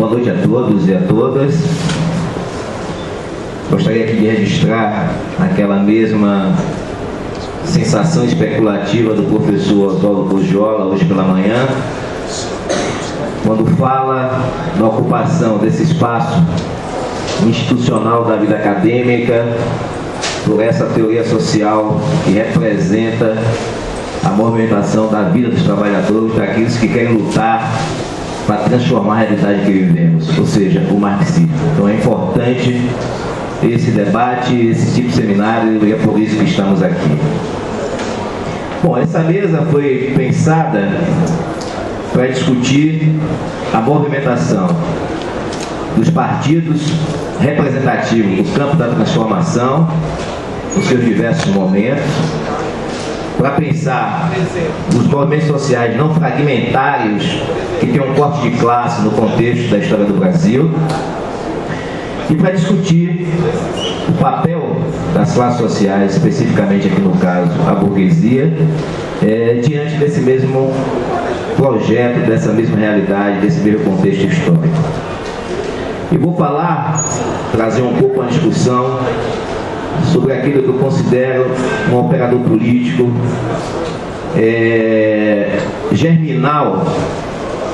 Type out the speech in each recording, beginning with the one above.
boa noite a todos e a todas. Gostaria aqui de registrar aquela mesma sensação especulativa do professor Oswaldo Gurgiola hoje pela manhã, quando fala da ocupação desse espaço institucional da vida acadêmica por essa teoria social que representa a movimentação da vida dos trabalhadores, daqueles que querem lutar para transformar a realidade que vivemos, ou seja, o marxismo. Então é importante esse debate, esse tipo de seminário, e é por isso que estamos aqui. Bom, essa mesa foi pensada para discutir a movimentação dos partidos representativos no campo da transformação, nos seus diversos momentos, para pensar os movimentos sociais não fragmentários que têm um corte de classe no contexto da história do Brasil, e para discutir o papel das classes sociais, especificamente aqui no caso a burguesia, diante desse mesmo projeto, dessa mesma realidade, desse mesmo contexto histórico. E vou trazer um pouco a discussão sobre aquilo que eu considero um operador político germinal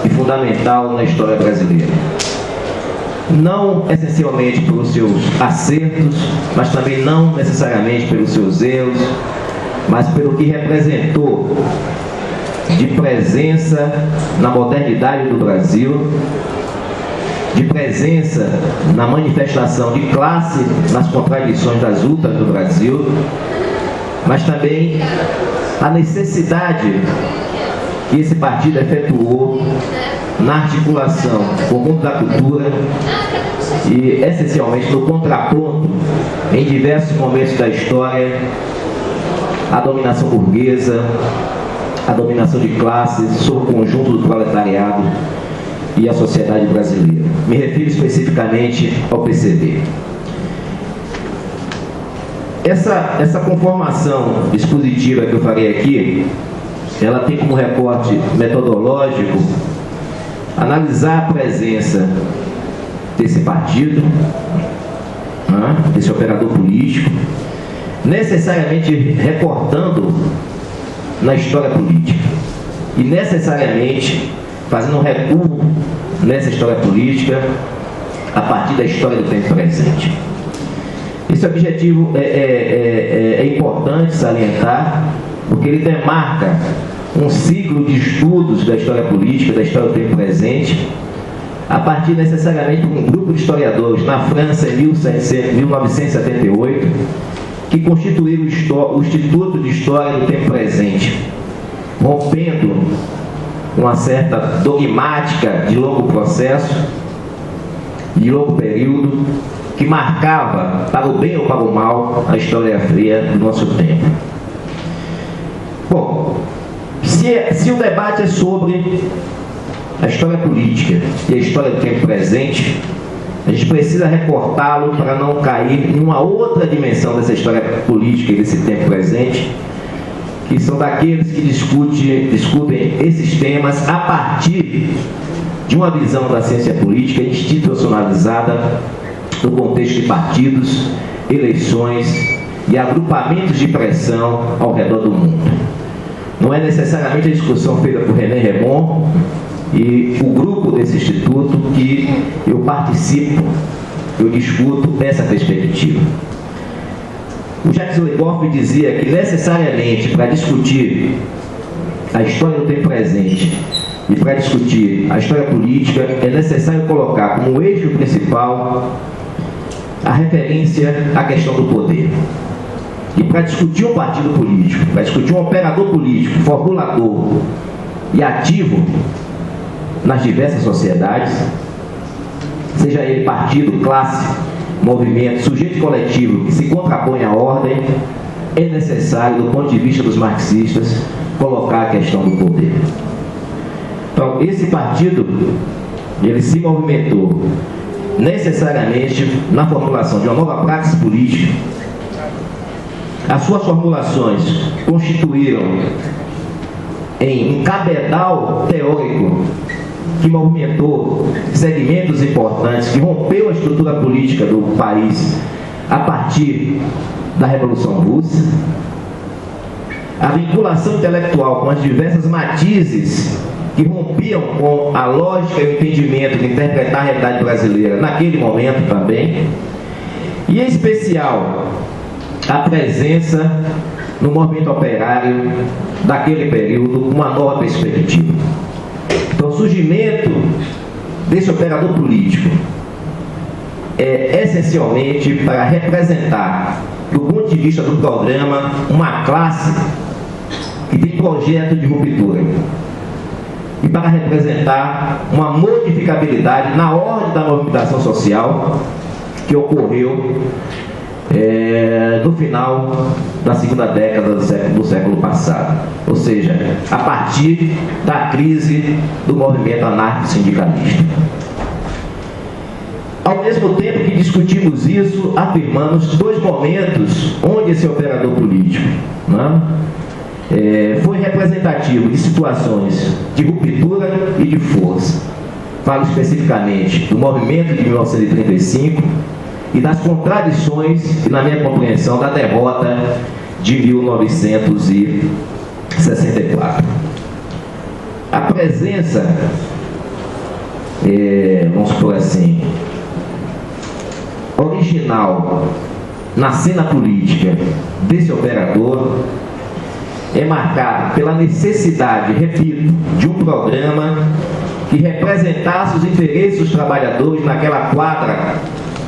e fundamental na história brasileira. Não essencialmente pelos seus acertos, mas também não necessariamente pelos seus erros, mas pelo que representou de presença na modernidade do Brasil, de presença na manifestação de classe, nas contradições das lutas do Brasil, mas também a necessidade que esse partido efetuou na articulação com o mundo da cultura e, essencialmente, no contraponto, em diversos momentos da história, à dominação burguesa, à dominação de classes sobre o conjunto do proletariado e a sociedade brasileira. Me refiro especificamente ao PCB. Essa conformação expositiva que eu farei aqui, ela tem como recorte metodológico analisar a presença desse partido, desse operador político, necessariamente reportando na história política e necessariamente fazendo um recuo nessa história política a partir da história do tempo presente. Esse objetivo é importante salientar, porque ele demarca um ciclo de estudos da história política, da história do tempo presente, a partir necessariamente de um grupo de historiadores na França em 1978, que constituíram o Instituto de História do Tempo Presente, rompendo uma certa dogmática de longo processo, de longo período, que marcava, para o bem ou para o mal, a história fria do nosso tempo. Bom, se o debate é sobre a história política e a história do tempo presente, a gente precisa recortá-lo para não cair em uma outra dimensão dessa história política e desse tempo presente, que são daqueles que discutem esses temas a partir de uma visão da ciência política institucionalizada no contexto de partidos, eleições e agrupamentos de pressão ao redor do mundo. Não é necessariamente a discussão feita por René Rémond e o grupo desse instituto que eu participo, eu discuto essa perspectiva. O Jacques Legoff dizia que necessariamente para discutir a história do tempo presente e para discutir a história política é necessário colocar como eixo principal a referência à questão do poder. E para discutir um partido político, para discutir um operador político, formulador e ativo nas diversas sociedades, seja ele partido, classe, movimento, sujeito coletivo que se contrapõe à ordem, é necessário, do ponto de vista dos marxistas, colocar a questão do poder. Então, esse partido, ele se movimentou necessariamente na formulação de uma nova praxis política. As suas formulações constituíram em um cabedal teórico que movimentou segmentos importantes, que rompeu a estrutura política do país a partir da Revolução Russa. A vinculação intelectual com as diversas matizes que rompiam com a lógica e o entendimento de interpretar a realidade brasileira naquele momento também. E, em especial, a presença no movimento operário daquele período, uma nova perspectiva. Então, o surgimento desse operador político é essencialmente para representar, do ponto de vista do programa, uma classe que tem projeto de ruptura e para representar uma modificabilidade na ordem da movimentação social que ocorreu no final da segunda década do século passado, ou seja, a partir da crise do movimento anarco-sindicalista. Ao mesmo tempo que discutimos isso, afirmamos dois momentos onde esse operador político, né, foi representativo de situações de ruptura e de força. Falo especificamente do movimento de 1935 e das contradições e, na minha compreensão, da derrota de 1964. A presença, vamos por assim, original na cena política desse operador é marcada pela necessidade, repito, de um programa que representasse os interesses dos trabalhadores naquela quadra,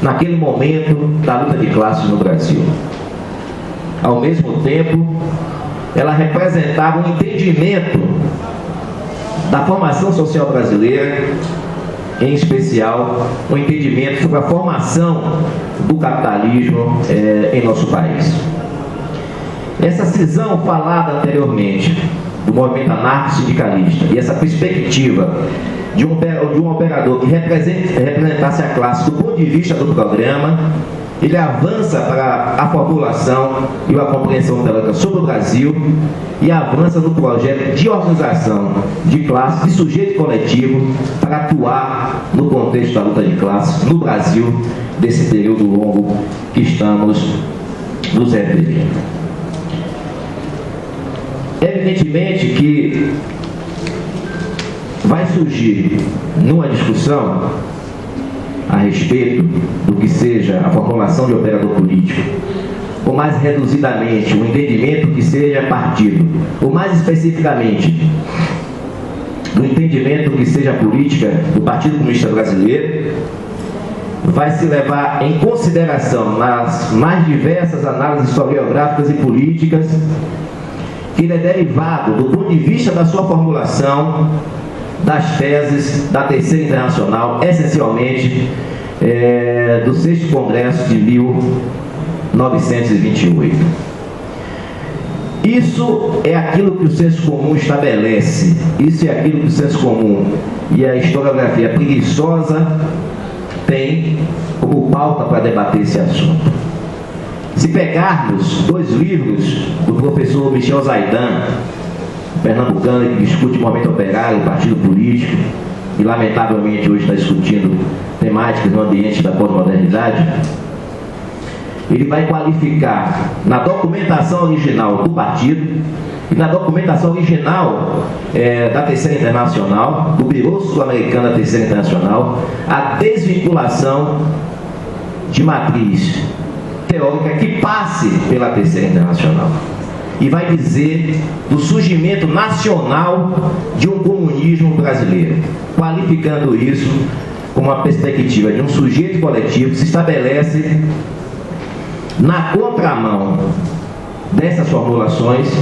naquele momento da luta de classes no Brasil. Ao mesmo tempo, ela representava um entendimento da formação social brasileira, em especial, um entendimento sobre a formação do capitalismo em nosso país. Essa cisão falada anteriormente do movimento anarco-sindicalista e essa perspectiva de um operador que representasse a classe do ponto de vista do programa, ele avança para a formulação e a compreensão teórica sobre o Brasil e avança no projeto de organização de classe, de sujeito coletivo, para atuar no contexto da luta de classes no Brasil, desse período longo que estamos nos referindo. Evidentemente que vai surgir numa discussão a respeito do que seja a formulação de operador político, ou mais reduzidamente, o entendimento que seja partido, ou mais especificamente, do entendimento que seja a política do Partido Comunista Brasileiro, vai se levar em consideração nas mais diversas análises historiográficas e políticas que ele é derivado, do ponto de vista da sua formulação, das teses da Terceira Internacional, essencialmente do 6º Congresso de 1928. Isso é aquilo que o senso comum estabelece, isso é aquilo que o senso comum e a historiografia preguiçosa tem como pauta para debater esse assunto. Se pegarmos dois livros do professor Michel Zaidan, pernambucano, que discute o movimento operário, o partido político, e lamentavelmente hoje está discutindo temáticas no ambiente da pós-modernidade, ele vai qualificar na documentação original do partido e na documentação original da Terceira Internacional, do Bureau Sul-Americano da Terceira Internacional, a desvinculação de matriz teórica que passe pela Terceira Internacional. E vai dizer do surgimento nacional de um comunismo brasileiro, qualificando isso como uma perspectiva de um sujeito coletivo que se estabelece na contramão dessas formulações,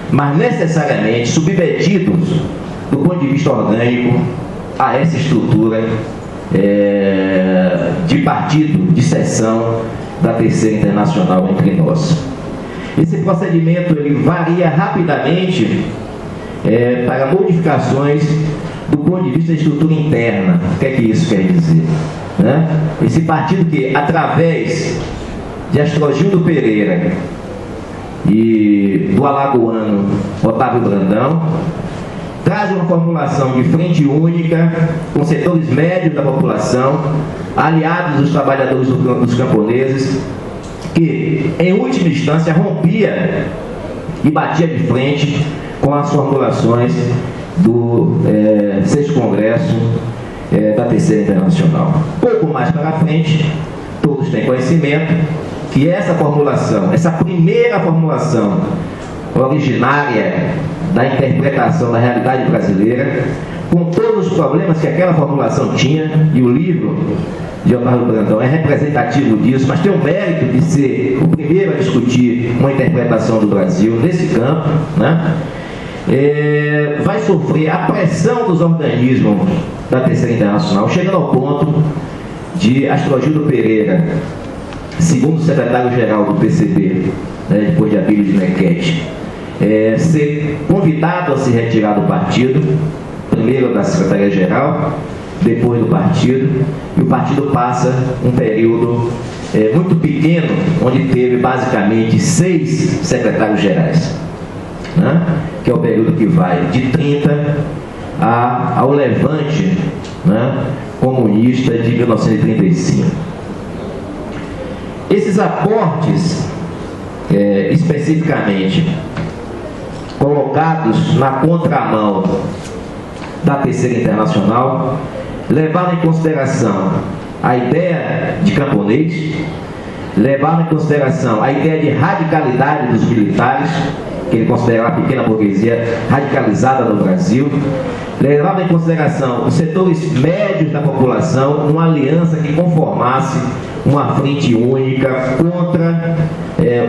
mas necessariamente submetidos, do ponto de vista orgânico, a essa estrutura de partido, de seção da Terceira Internacional entre nós. Esse procedimento ele varia rapidamente para modificações do ponto de vista da estrutura interna. O que é que isso quer dizer? Né? Esse partido que, através de Astrogildo Pereira e do alagoano Otávio Brandão, traz uma formulação de frente única, com setores médios da população, aliados dos trabalhadores dos camponeses, que, em última instância, rompia e batia de frente com as formulações do 6º Congresso da Terceira Internacional. Pouco mais para frente, todos têm conhecimento que essa formulação, essa primeira formulação originária da interpretação da realidade brasileira, com todos os problemas que aquela formulação tinha, e o livro de Otávio Brandão é representativo disso, mas tem o mérito de ser o primeiro a discutir uma interpretação do Brasil nesse campo, né? Vai sofrer a pressão dos organismos da Terceira Internacional, chegando ao ponto de Astrogildo Pereira, segundo secretário-geral do PCB, né, depois de Abílio de Nequete, ser convidado a se retirar do partido, primeiro da Secretaria-Geral, depois do partido, e o partido passa um período muito pequeno, onde teve basicamente 6 secretários-gerais, né? Que é o período que vai de 30 ao levante, né, comunista de 1935. Esses aportes, especificamente colocados na contramão da Terceira Internacional, levaram em consideração a ideia de camponês, levaram em consideração a ideia de radicalidade dos militares, que ele considera a pequena burguesia radicalizada no Brasil, levaram em consideração os setores médios da população, uma aliança que conformasse uma frente única contra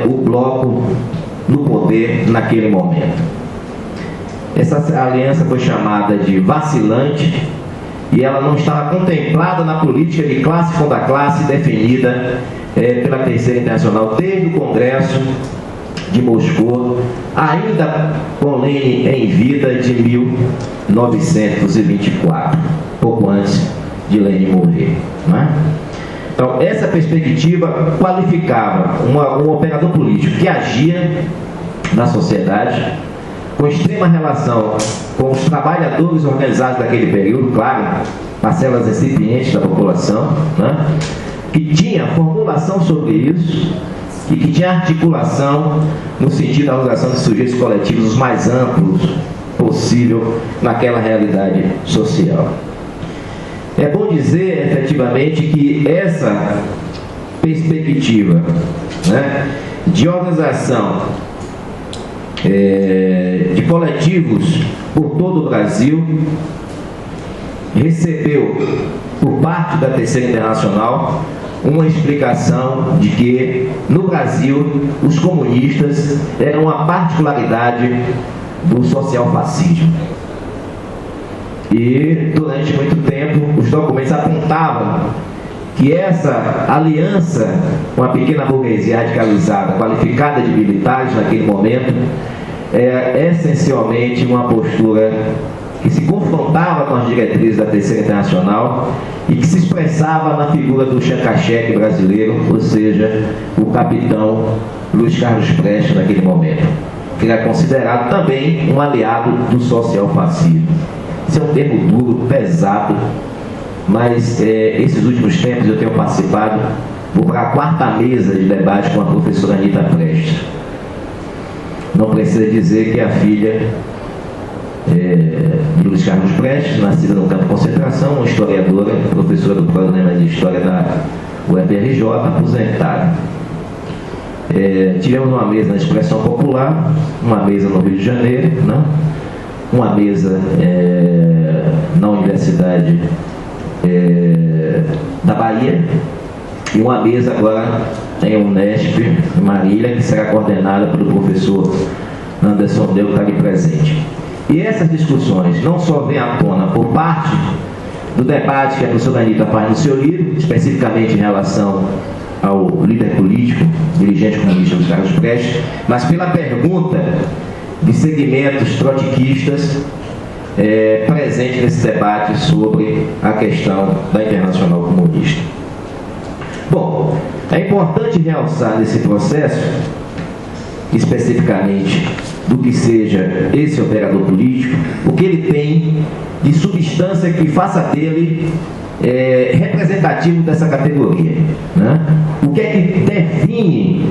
o bloco no poder naquele momento. Essa aliança foi chamada de vacilante e ela não estava contemplada na política de classe contra classe definida pela Terceira Internacional desde o Congresso de Moscou, ainda com Lenin em vida, de 1924, pouco antes de Lenin morrer, né? Então, essa perspectiva qualificava um operador político que agia na sociedade, com extrema relação com os trabalhadores organizados daquele período, claro, parcelas incipientes da população, né? Que tinha formulação sobre isso e que tinha articulação no sentido da organização de sujeitos coletivos os mais amplos possível naquela realidade social. É bom dizer, efetivamente, que essa perspectiva, né, de organização de coletivos por todo o Brasil recebeu, por parte da Terceira Internacional, uma explicação de que, no Brasil, os comunistas eram uma particularidade do social-fascismo. E, durante muito tempo, os documentos apontavam que essa aliança com a pequena burguesia radicalizada, qualificada de militares naquele momento, é essencialmente uma postura que se confrontava com as diretrizes da Terceira Internacional e que se expressava na figura do chancacheque brasileiro, ou seja, o capitão Luiz Carlos Prestes naquele momento, que era considerado também um aliado do social-fascismo. Esse é um termo duro, pesado, mas esses últimos tempos eu tenho participado, vou para a 4ª mesa de debate com a professora Anita Prestes. Não precisa dizer que é a filha de Luiz Carlos Prestes, nascida no campo de concentração, uma historiadora, professora do programa de História da UFRJ, aposentada. Tivemos uma mesa na Expressão Popular, uma mesa no Rio de Janeiro, né? Uma mesa na Universidade da Bahia e uma mesa agora em Unesp, em Marília, que será coordenada pelo professor Anderson Deu, que está aqui presente. E essas discussões não só vêm à tona por parte do debate que a professora Anita faz no seu livro, especificamente em relação ao líder político, dirigente comunista Luiz Carlos Prestes, mas pela pergunta de segmentos trotskistas presente nesse debate sobre a questão da Internacional Comunista. Bom, é importante realçar nesse processo, especificamente do que seja esse operador político, o que ele tem de substância que faça dele representativo dessa categoria, né? O que é que define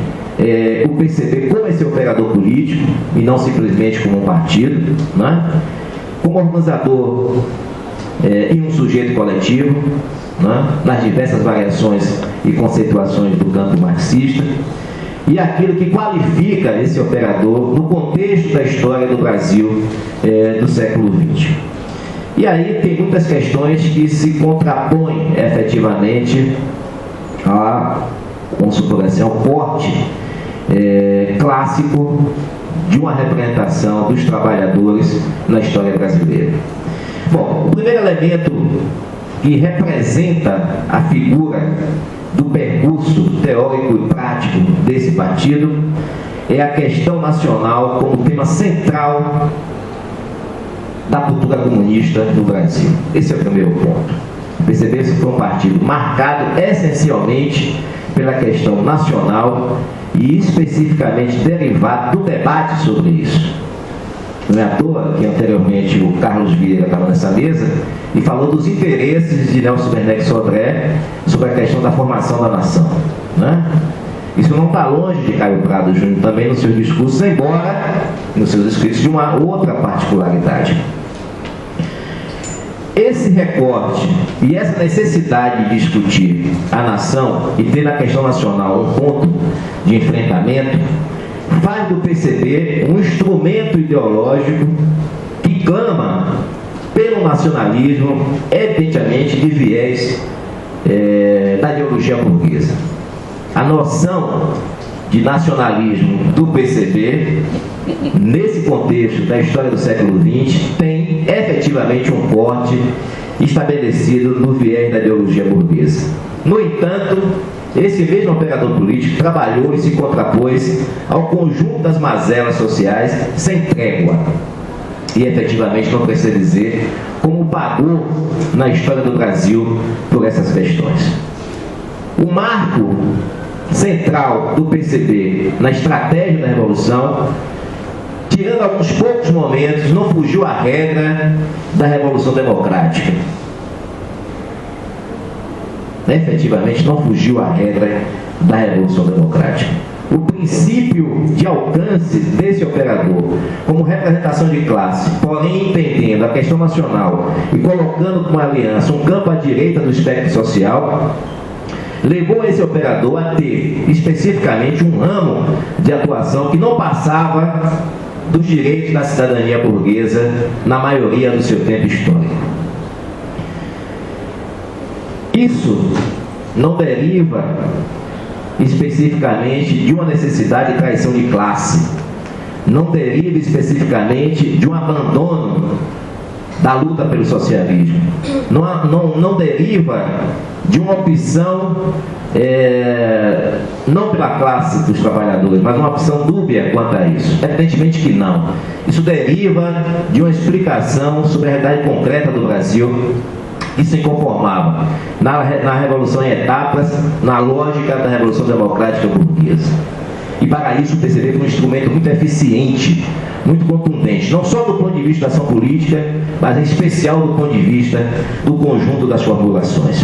o PCB como esse operador político e não simplesmente como um partido, né? Como organizador e um sujeito coletivo, né? Nas diversas variações e conceituações do campo marxista, e aquilo que qualifica esse operador no contexto da história do Brasil do século XX. E aí tem muitas questões que se contrapõem efetivamente vamos supor assim, ao corte clássico de uma representação dos trabalhadores na história brasileira. Bom, o primeiro elemento que representa a figura do percurso teórico e prático desse partido é a questão nacional como tema central da cultura comunista no Brasil. Esse é o primeiro ponto. O PCB foi um partido marcado essencialmente pela questão nacional e especificamente derivado do debate sobre isso. Não é à toa que anteriormente o Carlos Vieira estava nessa mesa e falou dos interesses de Nelson Werneck Sodré sobre a questão da formação da nação, né? Isso não está longe de Caio Prado Júnior também nos seus discursos, embora nos seus escritos de uma outra particularidade. Esse recorte e essa necessidade de discutir a nação e ter na questão nacional um ponto de enfrentamento faz do PCB um instrumento ideológico que clama pelo nacionalismo, evidentemente de viés da ideologia burguesa. A noção de nacionalismo do PCB, nesse contexto da história do século XX, tem efetivamente um corte estabelecido no viés da ideologia burguesa. No entanto, esse mesmo operador político trabalhou e se contrapôs ao conjunto das mazelas sociais sem trégua. E efetivamente não precisa dizer como pagou na história do Brasil por essas questões. O marco central do PCB na estratégia da Revolução, tirando alguns poucos momentos, não fugiu à regra da Revolução Democrática. Efetivamente não fugiu à regra da Revolução Democrática. O princípio de alcance desse operador como representação de classe, porém entendendo a questão nacional e colocando como aliança um campo à direita do espectro social, levou esse operador a ter especificamente um ramo de atuação que não passava dos direitos da cidadania burguesa na maioria do seu tempo histórico. Isso não deriva especificamente de uma necessidade de traição de classe, não deriva especificamente de um abandono da luta pelo socialismo, não deriva de uma opção não pela classe dos trabalhadores, mas uma opção dúbia quanto a isso. Evidentemente que não. Isso deriva de uma explicação sobre a realidade concreta do Brasil, que se conformava na Revolução em etapas, na lógica da Revolução Democrática Burguesa. E para isso o PCB foi um instrumento muito eficiente, muito contundente, não só do ponto de vista da ação política, mas em especial do ponto de vista do conjunto das formulações.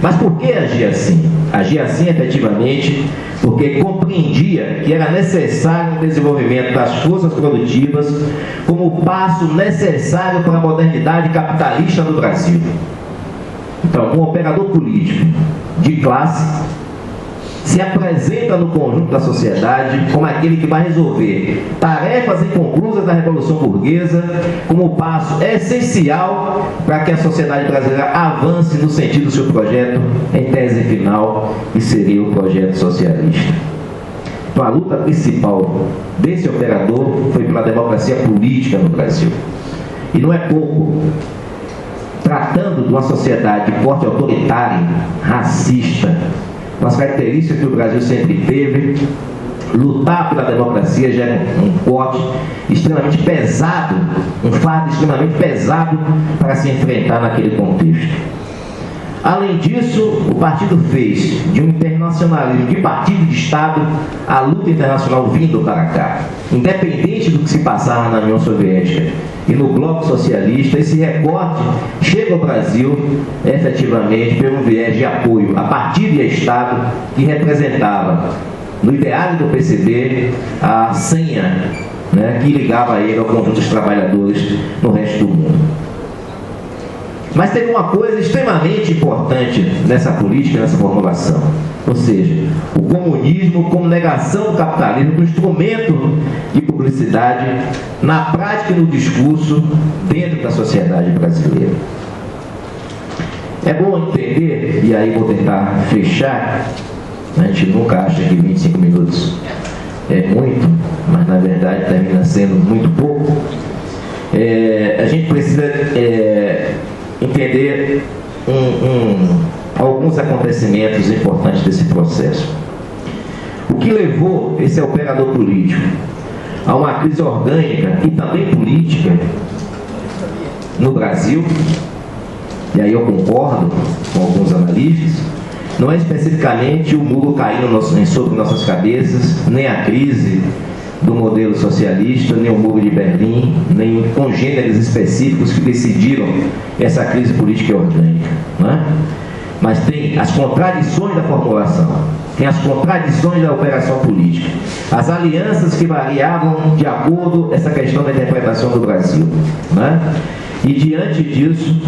Mas por que agir assim? Agir assim efetivamente porque compreendia que era necessário o desenvolvimento das forças produtivas como passo necessário para a modernidade capitalista do Brasil. Então, um operador político de classe se apresenta no conjunto da sociedade como aquele que vai resolver tarefas inconclusas da Revolução Burguesa como passo essencial para que a sociedade brasileira avance no sentido do seu projeto em tese final, que seria o projeto socialista. Então a luta principal desse operador foi pela democracia política no Brasil. E não é pouco. Tratando de uma sociedade de porte autoritário, racista, com as características que o Brasil sempre teve, lutar pela democracia gera um corte extremamente pesado, um fardo extremamente pesado para se enfrentar naquele contexto. Além disso, o partido fez de um internacionalismo de partido de Estado a luta internacional vindo para cá. Independente do que se passava na União Soviética e no Bloco Socialista, esse recorte chega ao Brasil efetivamente por um viés de apoio a partido e a Estado que representava no ideário do PCB a senha, né, que ligava ele ao conjunto dos trabalhadores no resto do mundo. Mas teve uma coisa extremamente importante nessa política, nessa formulação, ou seja, o comunismo como negação do capitalismo, como instrumento de publicidade na prática e no discurso dentro da sociedade brasileira. É bom entender, e aí vou tentar fechar, a gente nunca acha que 25 minutos é muito, mas na verdade termina sendo muito pouco. A gente precisa entender alguns acontecimentos importantes desse processo. O que levou esse operador político a uma crise orgânica e também política no Brasil, e aí eu concordo com alguns analistas, não é especificamente o muro caindo sobre nossas cabeças, nem a crise do modelo socialista, nem o muro de Berlim, nem congêneres específicos que decidiram essa crise política e orgânica, não é? Mas tem as contradições da formulação, tem as contradições da operação política, as alianças que variavam de acordo com essa questão da interpretação do Brasil, não é? E diante disso,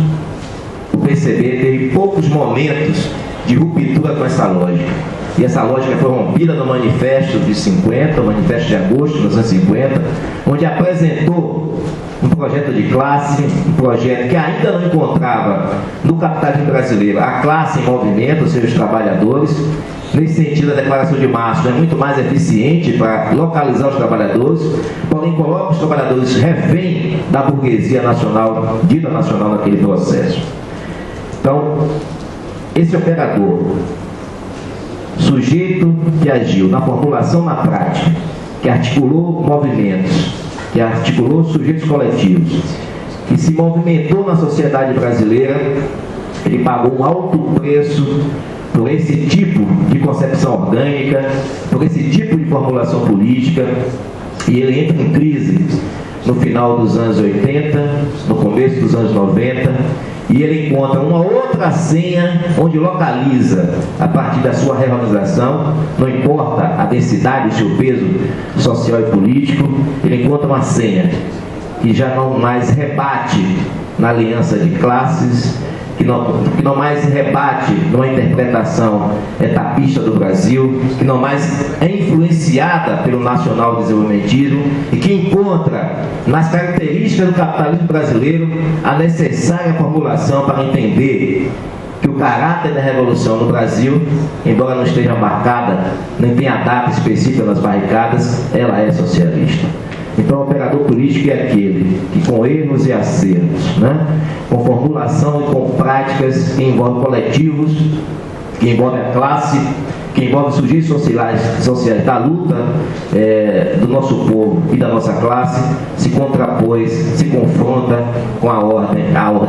o PCB teve poucos momentos de ruptura com essa lógica. E essa lógica foi rompida no Manifesto de 50, o Manifesto de Agosto de 1950, onde apresentou um projeto de classe, um projeto que ainda não encontrava no capitalismo brasileiro a classe em movimento, ou seja, os trabalhadores. Nesse sentido, a Declaração de Março é muito mais eficiente para localizar os trabalhadores, porém coloca os trabalhadores refém da burguesia nacional, dita nacional naquele processo. Então, esse operador, sujeito que agiu na formulação na prática, que articulou movimentos, que articulou sujeitos coletivos, que se movimentou na sociedade brasileira, ele pagou um alto preço por esse tipo de concepção orgânica, por esse tipo de formulação política, e ele entra em crise no final dos anos 80, no começo dos anos 90, e ele encontra uma outra senha onde localiza, a partir da sua reorganização, não importa a densidade, o seu peso social e político, ele encontra uma senha que já não mais rebate na aliança de classes, que não mais rebate numa interpretação etapista do Brasil, que não mais é influenciada pelo nacional desenvolvimentismo e que encontra nas características do capitalismo brasileiro a necessária formulação para entender que o caráter da revolução no Brasil, embora não esteja marcada, nem tenha data específica nas barricadas, ela é socialista. Então, o operador político é aquele que, com erros e acertos, né, com formulação e com práticas que envolvem coletivos, que envolvem a classe, que envolvem sujeitos sociais da luta do nosso povo e da nossa classe, se contrapôs, se confronta com a ordem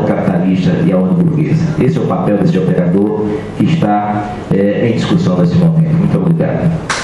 capitalista e a ordem burguesa. Esse é o papel desse operador que está em discussão nesse momento. Muito obrigado.